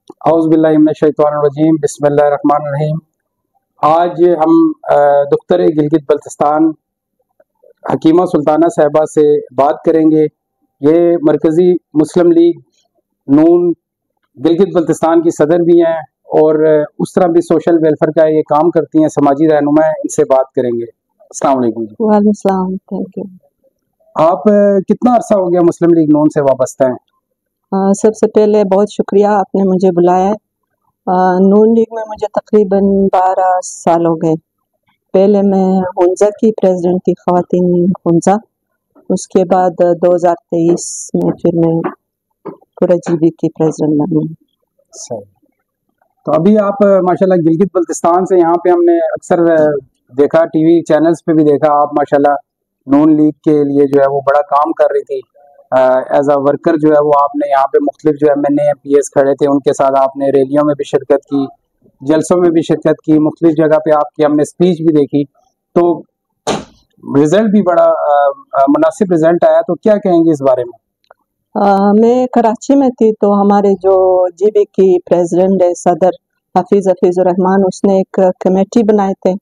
اعوذ باللہ من الشیطان الرجیم، بسم اللہ الرحمن الرحیم۔ آج ہم دختر گلگت بلتستان حکیمہ سلطانہ صاحبہ سے بات کریں گے۔ یہ مرکزی مسلم لیگ نون گلگت بلتستان کی صدر بھی ہیں اور اس طرح بھی سوشل ویلفیئر کا یہ کام کرتی ہیں، سماجی رہنما ہیں۔ ان سے بات کریں گے۔ السلام علیکم جی۔ وعلیکم السلام، تھینک یو۔ آپ کتنا عرصہ ہو گیا مسلم لیگ نون سے وابستہ ہیں؟ سب سے پہلے بہت شکریہ، آپ نے مجھے بلایا ہے۔ نون لیگ میں مجھے تقریباً 12 سال ہو گئے۔ پہلے میں ہنزہ کی پریزیڈنٹ تھی، خواتین ہنزہ۔ اس کے بعد 2023 میں پھر میں پورا جی بی کی پریزیڈنٹ بنی۔ صحیح۔ تو ابھی آپ ماشاءاللہ گلگت بلتستان سے یہاں پہ ہم نے اکثر دیکھا، ٹی وی چینلز پہ بھی دیکھا، آپ ماشاءاللہ نون لیگ کے لیے جو ہے وہ بڑا کام کر رہی تھی۔ ایز اے ورکر جو ہے وہ آپ نے یہاں پہ مختلف جو ایم این اے پی ایس کھڑے تھے، ان کے ساتھ آپ نے ریلیوں میں بھی شرکت کی، جلسوں میں بھی شرکت کی، مختلف جگہ پہ آپ کی ہم نے اسپیچ بھی دیکھی، تو رزلٹ بھی بڑا مناسب رزلٹ آیا۔ تو کیا کہیں گے اس بارے میں؟ میں کراچی میں تھی، تو ہمارے جو جی بی کی پریزیڈنٹ ہے صدر حفیظ الرحمان، اس نے ایک کمیٹی بنائے تھے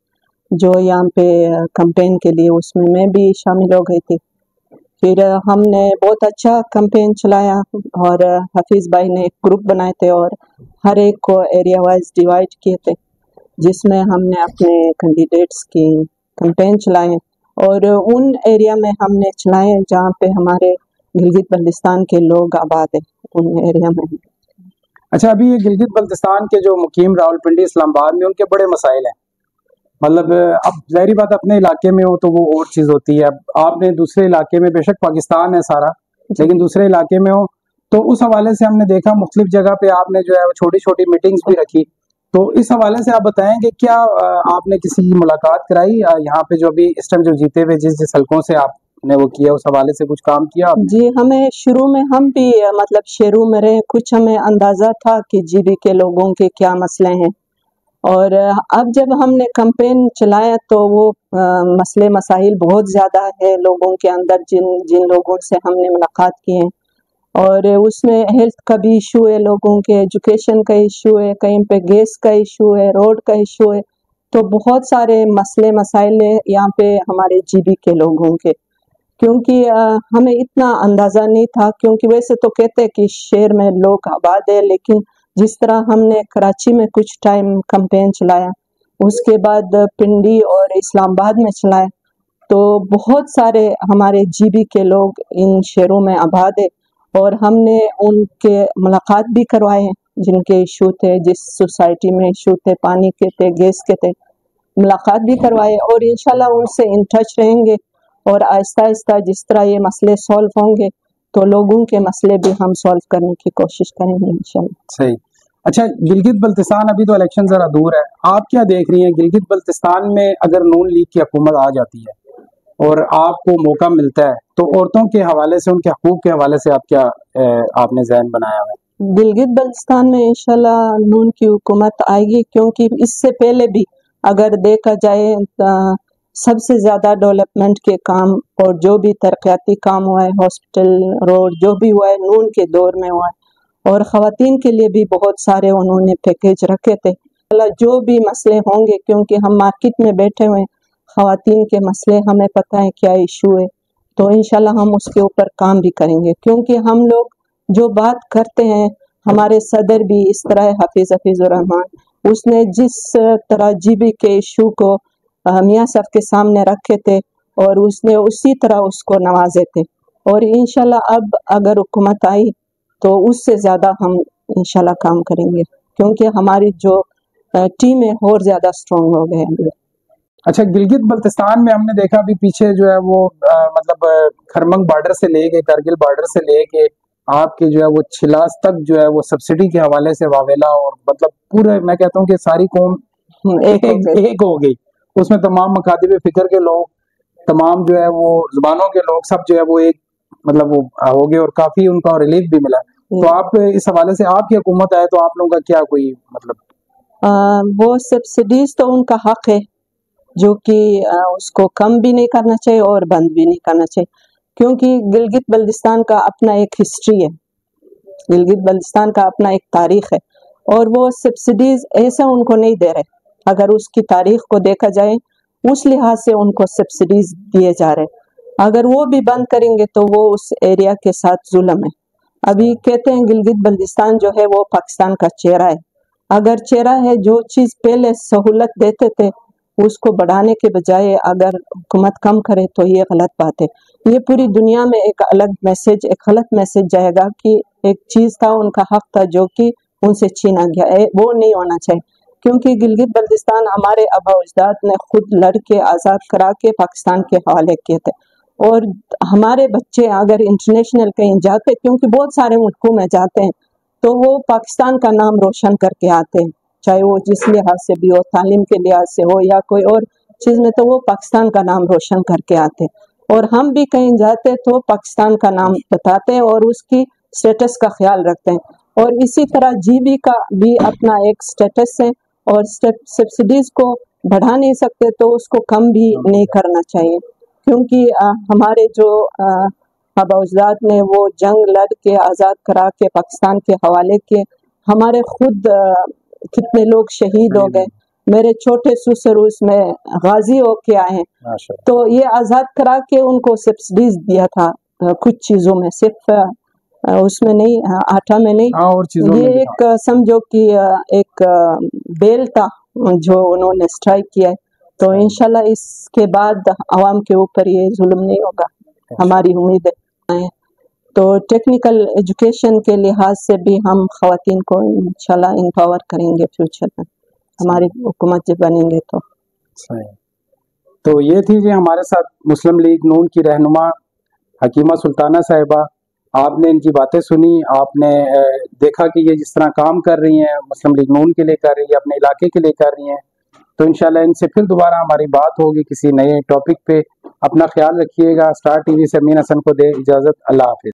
جو یہاں پہ کمپین کے لیے، اس میں بھی شامل ہو گئی تھی۔ پھر ہم نے بہت اچھا کمپین چلایا اور حفیظ بھائی نے ایک گروپ بنائے تھے اور ہر ایک کو ایریا وائز ڈیوائڈ کیے تھے، جس میں ہم نے اپنے کینڈیڈیٹس کی کمپین چلائے اور ان ایریا میں ہم نے چلائے جہاں پہ ہمارے گلگت بلتستان کے لوگ آباد ہیں، ان ایریا میں۔ اچھا، ابھی یہ گلگت بلتستان کے جو مقیم راولپنڈی اسلام آباد میں، ان کے بڑے مسائل ہیں۔ مطلب اب ظاہری بات اپنے علاقے میں ہو تو وہ اور چیز ہوتی ہے، اب آپ نے دوسرے علاقے میں، بے شک پاکستان ہے سارا، لیکن دوسرے علاقے میں ہو تو اس حوالے سے ہم نے دیکھا مختلف جگہ پہ آپ نے جو ہے چھوٹی چھوٹی میٹنگز بھی رکھی۔ تو اس حوالے سے آپ بتائیں کہ کیا آپ نے کسی کی ملاقات کرائی یہاں پہ جو ابھی اس ٹائم جو جیتے ہوئے جس حلقوں سے آپ نے وہ کیا، اس حوالے سے کچھ کام کیا آپ نے؟ جی، ہمیں شروع میں ہم بھی مطلب شہروں میں رہے، کچھ ہمیں اندازہ تھا کہ جی بی کے لوگوں کے کیا مسئلے ہیں، اور اب جب ہم نے کمپین چلایا تو وہ مسئلے مسائل بہت زیادہ ہے لوگوں کے اندر، جن لوگوں سے ہم نے ملاقات کی ہیں، اور اس میں ہیلتھ کا بھی ایشو ہے، لوگوں کے ایجوکیشن کا ایشو ہے، کہیں پہ گیس کا ایشو ہے، روڈ کا ایشو ہے، تو بہت سارے مسئلے مسائل ہیں یہاں پہ ہمارے جی بی کے لوگوں کے۔ کیونکہ ہمیں اتنا اندازہ نہیں تھا، کیونکہ ویسے تو کہتے ہیں کہ شہر میں لوگ آباد ہے، لیکن جس طرح ہم نے کراچی میں کچھ ٹائم کمپین چلایا، اس کے بعد پنڈی اور اسلام آباد میں چلایا، تو بہت سارے ہمارے جی بی کے لوگ ان شہروں میں آباد ہے، اور ہم نے ان کے ملاقات بھی کروائے ہیں جن کے ایشو تھے، جس سوسائٹی میں ایشو تھے، پانی کے تھے، گیس کے تھے، ملاقات بھی کروائے، اور انشاءاللہ ان سے ان ٹچ رہیں گے، اور آہستہ آہستہ جس طرح یہ مسئلے سولو ہوں گے تو لوگوں کے مسئلے بھی ہم سولو کرنے کی کوشش کریں گے انشاءاللہ۔ صحیح۔ اچھا، گلگت بلتستان ابھی تو الیکشن ذرا دور ہے، آپ کیا دیکھ رہی ہیں گلگت بلتستان میں اگر نون لیگ کی حکومت آ جاتی ہے اور آپ کو موقع ملتا ہے تو عورتوں کے حوالے سے، ان کے حقوق کے حوالے سے آپ کیا آپ نے ذہن بنایا ہوا ہے؟ گلگت بلتستان میں انشاءاللہ نون کی حکومت آئے گی، کیونکہ اس سے پہلے بھی اگر دیکھا جائے سب سے زیادہ ڈیولپمنٹ کے کام اور جو بھی ترقیاتی کام ہوا ہے، ہاسپٹل، روڈ، جو بھی ہوا ہے نون کے دور میں ہوا ہے، اور خواتین کے لیے بھی بہت سارے انہوں نے پیکیج رکھے تھے۔ جو بھی مسئلے ہوں گے، کیونکہ ہم مارکیٹ میں بیٹھے ہوئے، خواتین کے مسئلے ہمیں پتہ ہے کیا ایشو ہے، تو انشاءاللہ ہم اس کے اوپر کام بھی کریں گے، کیونکہ ہم لوگ جو بات کرتے ہیں، ہمارے صدر بھی اس طرح حفیظ الرحمان، اس نے جس طرح جی بی کے ایشو کو میاں صاحب کے سامنے رکھے تھے اور اس نے اسی طرح اس کو نوازے تھے، اور انشاءاللہ اب اگر حکومت آئی تو اس سے زیادہ ہم انشاءاللہ کام کریں گے، کیونکہ ہماری جو ٹیم ہے اور زیادہ سٹرونگ ہو گئے ہیں۔ اچھا، گلگت بلتستان میں ہم نے دیکھا ابھی پیچھے جو ہے وہ مطلب خرمنگ بارڈر سے لے کے کرگل بارڈر سے لے کے آپ کے جو ہے وہ چھلاس تک جو ہے وہ سبسڈی کے حوالے سے واویلا، اور مطلب پورے میں کہتا ہوں کہ ساری قوم ایک ہو گئی، اس میں تمام مکاتب فکر کے لوگ، تمام جو ہے وہ زبانوں کے لوگ، سب جو ہے وہ ایک مطلب وہ ہو گئے، اور کافی ان کا ریلیف بھی ملا۔ تو آپ اس حوالے سے، آپ کی حکومت آئے تو آپ لوگوں کا کیا کوئی مطلب؟ وہ سبسڈیز تو ان کا حق ہے، جو کہ اس کو کم بھی نہیں کرنا چاہیے اور بند بھی نہیں کرنا چاہیے، کیونکہ گلگت بلتستان کا اپنا ایک ہسٹری ہے، گلگت بلتستان کا اپنا ایک تاریخ ہے، اور وہ سبسڈیز ایسا ان کو نہیں دے رہے. اگر اس کی تاریخ کو دیکھا جائے اس لحاظ سے ان کو سبسڈیز دیے جا رہے. اگر وہ بھی بند کریں گے تو وہ اس ایریا کے ساتھ ظلم ہے. ابھی کہتے ہیں گلگت بلتستان جو ہے وہ پاکستان کا چہرہ ہے. اگر چہرہ ہے, جو چیز پہلے سہولت دیتے تھے اس کو بڑھانے کے بجائے اگر حکومت کم کرے تو یہ غلط بات ہے. یہ پوری دنیا میں ایک الگ میسج, ایک غلط میسج جائے گا کہ ایک چیز تھا, ان کا حق تھا جو کہ ان سے چھینا گیا ہے, وہ نہیں ہونا چاہیے. کیونکہ گلگت بلتستان ہمارے آبا اجداد نے خود لڑ کے آزاد کرا کے پاکستان کے حوالے کیے تھے. اور ہمارے بچے اگر انٹرنیشنل کہیں جاتے, کیونکہ بہت سارے ملکوں میں جاتے ہیں, تو وہ پاکستان کا نام روشن کر کے آتے ہیں, چاہے وہ جس لحاظ سے بھی ہو, تعلیم کے لحاظ سے ہو یا کوئی اور چیز میں, تو وہ پاکستان کا نام روشن کر کے آتے ہیں. اور ہم بھی کہیں جاتے تو پاکستان کا نام بتاتے ہیں اور اس کی سٹیٹس کا خیال رکھتے ہیں. اور اسی طرح جی بی کا بھی اپنا ایک سٹیٹس ہے, اور سبسڈیز کو بڑھا نہیں سکتے تو اس کو کم بھی نہیں کرنا چاہیے. کیونکہ ہمارے جو آبا اجداد نے وہ جنگ لڑ کے آزاد کرا کے پاکستان کے حوالے کیے, ہمارے خود کتنے لوگ شہید ہو گئے. میرے چھوٹے سسر اس میں غازی ہو کے آئے ہیں, تو یہ آزاد کرا کے ان کو سبسڈیز دیا تھا کچھ چیزوں میں, صرف اس میں نہیں, آٹا میں نہیں. یہ ایک سمجھو کہ ایک بیل تھا جو انہوں نے اسٹرائک کیا ہے. تو انشاءاللہ اس کے بعد عوام کے اوپر یہ ظلم نہیں ہوگا, ہماری امید ہے. تو ٹیکنیکل ایجوکیشن کے لحاظ سے بھی ہم خواتین کو انشاءاللہ امپاور کریں گے فیوچر میں, ہماری حکومت جب بنیں گے تو. تو یہ تھی جی ہمارے ساتھ مسلم لیگ نون کی رہنما حکیمہ سلطانہ صاحبہ. آپ نے ان کی باتیں سنی, آپ نے دیکھا کہ یہ جس طرح کام کر رہی ہیں, مسلم لیگ نون کے لیے کر رہی ہے, اپنے علاقے کے لیے کر رہی ہیں. تو انشاءاللہ ان سے پھر دوبارہ ہماری بات ہوگی کسی نئے ٹاپک پہ. اپنا خیال رکھیے گا. اسٹار ٹی وی سے امین حسن کو دے اجازت. اللہ حافظ.